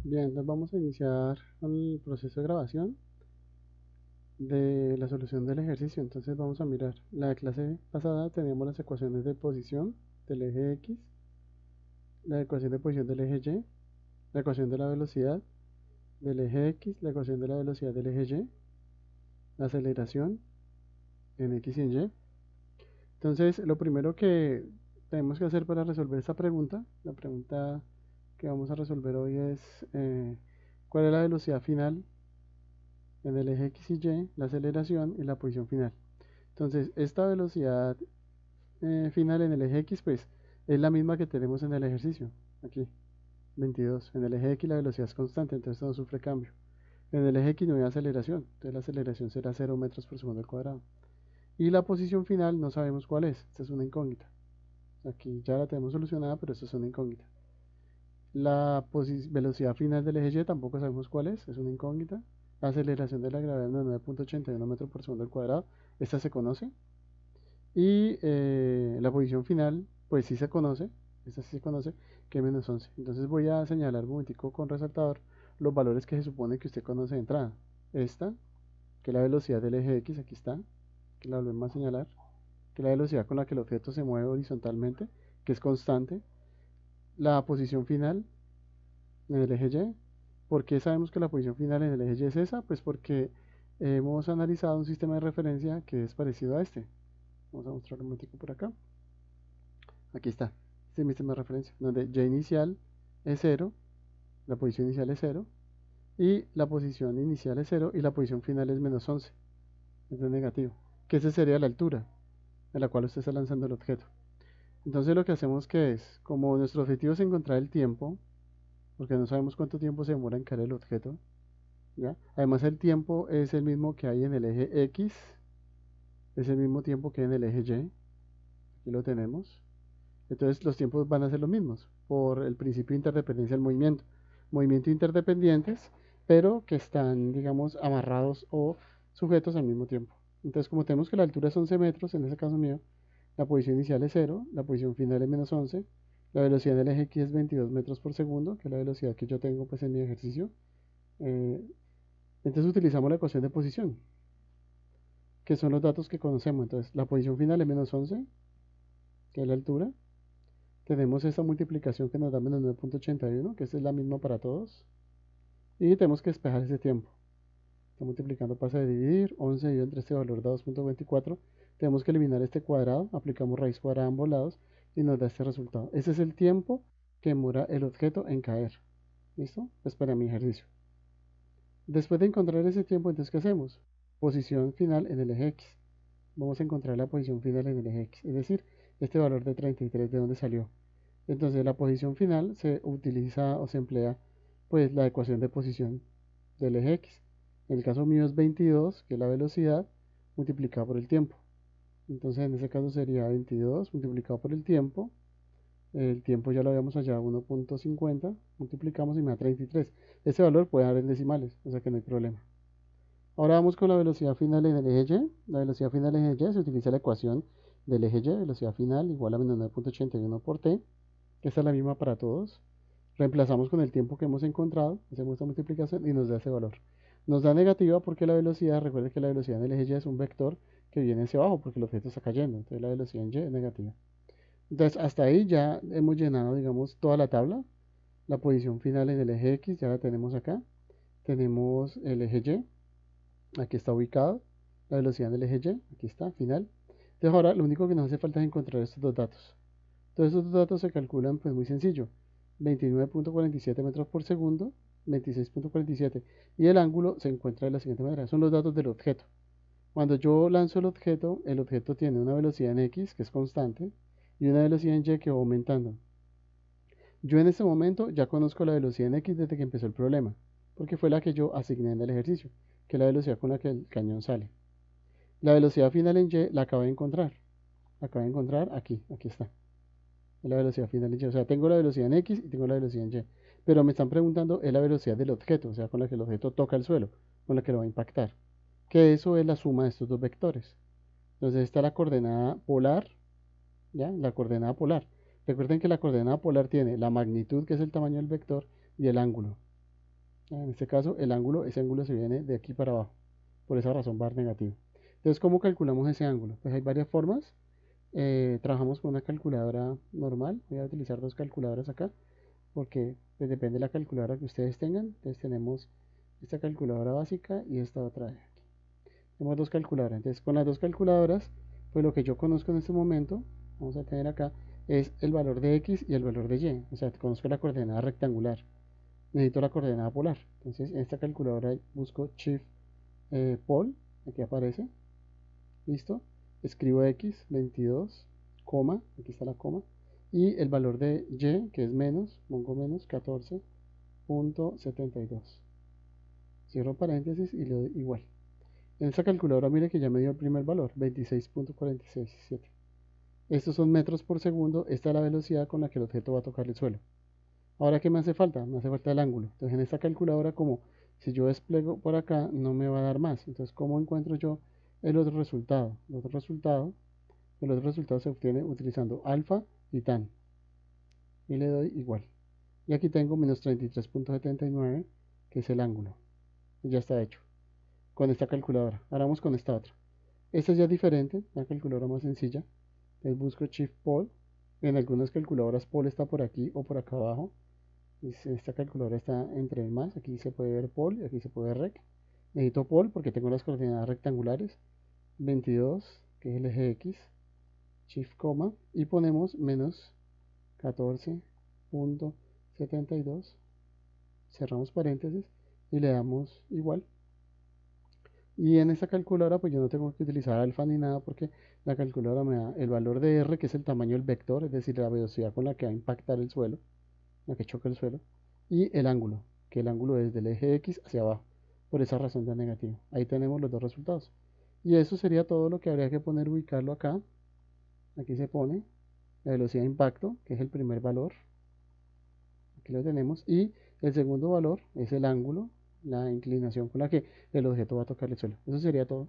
Bien, entonces vamos a iniciar con el proceso de grabación de la solución del ejercicio. Entonces vamos a mirar. La clase pasada teníamos las ecuaciones de posición del eje X, la ecuación de posición del eje Y, la ecuación de la velocidad del eje X, la ecuación de la velocidad del eje Y, la aceleración en X y en Y. Entonces lo primero que tenemos que hacer para resolver esta pregunta, la pregunta que vamos a resolver hoy es ¿cuál es la velocidad final en el eje X y Y, la aceleración y la posición final? Entonces, esta velocidad final en el eje X, pues, es la misma que tenemos en el ejercicio. Aquí, 22. En el eje X la velocidad es constante, entonces esto no sufre cambio. En el eje X no hay aceleración, entonces la aceleración será 0 metros por segundo al cuadrado. Y la posición final no sabemos cuál es, esta es una incógnita. Aquí ya la tenemos solucionada, pero esto es una incógnita. La velocidad final del eje Y tampoco sabemos cuál es una incógnita. La aceleración de la gravedad es 9.81 metros por segundo al cuadrado, esta se conoce. Y la posición final, pues sí se conoce, esta sí se conoce, que es menos 11. Entonces voy a señalar un momentico con resaltador los valores que se supone que usted conoce de entrada. Esta, que es la velocidad del eje X, aquí está, que la volvemos a señalar, que es la velocidad con la que el objeto se mueve horizontalmente, que es constante. La posición final en el eje Y. ¿Por qué sabemos que la posición final en el eje Y es esa? Pues porque hemos analizado un sistema de referencia que es parecido a este. Vamos a mostrar un momentico por acá. Aquí está, este es mi sistema de referencia, donde Y inicial es 0, la posición inicial es 0, y la posición inicial es 0, y la posición final es menos 11, es negativo, que esa sería la altura a la cual usted está lanzando el objeto. Entonces lo que hacemos que es, como nuestro objetivo es encontrar el tiempo, porque no sabemos cuánto tiempo se demora en caer el objeto, ¿ya? Además el tiempo es el mismo que hay en el eje X, es el mismo tiempo que en el eje Y, aquí lo tenemos. Entonces los tiempos van a ser los mismos por el principio de interdependencia del movimiento. Movimiento interdependientes, pero que están, digamos, amarrados o sujetos al mismo tiempo. Entonces, como tenemos que la altura es 11 metros, en ese caso mío, la posición inicial es 0, la posición final es menos 11, la velocidad del eje X es 22 metros por segundo, que es la velocidad que yo tengo pues, en mi ejercicio. Eh, entonces utilizamos la ecuación de posición, que son los datos que conocemos. Entonces, la posición final es menos 11, que es la altura. Tenemos esta multiplicación que nos da menos 9.81, que esta es la misma para todos. Y tenemos que despejar ese tiempo. Está multiplicando, pasa de dividir. 11 dividido entre este valor da 2.24. Tenemos que eliminar este cuadrado. Aplicamos raíz cuadrada a ambos lados y nos da este resultado. Ese es el tiempo que demora el objeto en caer. ¿Listo? Pues para mi ejercicio. Después de encontrar ese tiempo, entonces, ¿qué hacemos? Posición final en el eje X. Vamos a encontrar la posición final en el eje X. Es decir, este valor de 33, ¿de dónde salió? Entonces la posición final se utiliza o se emplea pues la ecuación de posición del eje X. En el caso mío es 22, que es la velocidad, multiplicado por el tiempo. Entonces en ese caso sería 22 multiplicado por el tiempo. El tiempo ya lo habíamos hallado, 1.50, multiplicamos y me da 33. Ese valor puede dar en decimales, o sea que no hay problema. Ahora vamos con la velocidad final en el eje Y. La velocidad final en el eje Y se utiliza la ecuación del eje Y, velocidad final igual a menos 9.81 por t. Esta es la misma para todos. Reemplazamos con el tiempo que hemos encontrado, hacemos esta multiplicación y nos da ese valor. Nos da negativa porque la velocidad, recuerden que la velocidad en el eje Y es un vector que viene hacia abajo porque el objeto está cayendo, entonces la velocidad en Y es negativa. Entonces hasta ahí ya hemos llenado, digamos, toda la tabla. La posición final en el eje X ya la tenemos acá. Tenemos el eje Y, aquí está ubicado. La velocidad en el eje Y, aquí está, final. Entonces ahora lo único que nos hace falta es encontrar estos dos datos. Entonces estos datos se calculan pues muy sencillo. 29.47 metros por segundo, 26.47. Y el ángulo se encuentra de la siguiente manera. Son los datos del objeto. Cuando yo lanzo el objeto tiene una velocidad en X, que es constante, y una velocidad en Y que va aumentando. Yo en este momento ya conozco la velocidad en X desde que empezó el problema, porque fue la que yo asigné en el ejercicio, que es la velocidad con la que el cañón sale. La velocidad final en Y la acabo de encontrar. La acabo de encontrar aquí está. Es la velocidad final en Y. O sea, tengo la velocidad en X y tengo la velocidad en Y. Pero me están preguntando es la velocidad del objeto, o sea, con la que el objeto toca el suelo, con la que lo va a impactar. Que eso es la suma de estos dos vectores. Entonces está la coordenada polar, ¿ya? La coordenada polar. Recuerden que la coordenada polar tiene la magnitud, que es el tamaño del vector, y el ángulo. En este caso, ese ángulo se viene de aquí para abajo. Por esa razón va a dar negativo. Entonces, ¿cómo calculamos ese ángulo? Pues hay varias formas. Trabajamos con una calculadora normal. Voy a utilizar dos calculadoras acá, porque pues, depende de la calculadora que ustedes tengan. Entonces tenemos esta calculadora básica y esta otra de aquí. Tenemos dos calculadoras. Entonces, con las dos calculadoras, pues lo que yo conozco en este momento, vamos a tener acá, es el valor de x y el valor de y. O sea, conozco la coordenada rectangular. Necesito la coordenada polar. Entonces, en esta calculadora busco Shift Pol, aquí aparece. Listo. Escribo x, 22, coma, aquí está la coma. Y el valor de y, que es menos, pongo menos 14.72. Cierro paréntesis y le doy igual. En esta calculadora mire que ya me dio el primer valor, 26.467. Estos son metros por segundo, esta es la velocidad con la que el objeto va a tocar el suelo. Ahora, ¿qué me hace falta? Me hace falta el ángulo. Entonces, en esta calculadora, como si yo despliego por acá, no me va a dar más. Entonces, ¿cómo encuentro yo el otro resultado? El otro resultado se obtiene utilizando alfa y tan. Y le doy igual. Y aquí tengo menos 33.79, que es el ángulo. Ya está hecho. Con esta calculadora. Ahora vamos con esta otra. Esta ya es diferente, una calculadora más sencilla. Entonces busco Shift Pol. En algunas calculadoras Pol está por aquí o por acá abajo. Esta calculadora está entre el más. Aquí se puede ver Pol y aquí se puede ver Rec. Necesito Pol porque tengo las coordenadas rectangulares. 22, que es el eje X. Shift coma. Y ponemos menos 14.72. Cerramos paréntesis y le damos igual. Y en esta calculadora pues yo no tengo que utilizar alfa ni nada porque la calculadora me da el valor de R, que es el tamaño del vector, es decir, la velocidad con la que va a impactar el suelo, la que choca el suelo, y el ángulo, que el ángulo es del eje X hacia abajo. Por esa razón da negativo. Ahí tenemos los dos resultados. Y eso sería todo lo que habría que poner, ubicarlo acá. Aquí se pone la velocidad de impacto, que es el primer valor. Aquí lo tenemos. Y el segundo valor es el ángulo, la inclinación con la que el objeto va a tocar el suelo. Eso sería todo.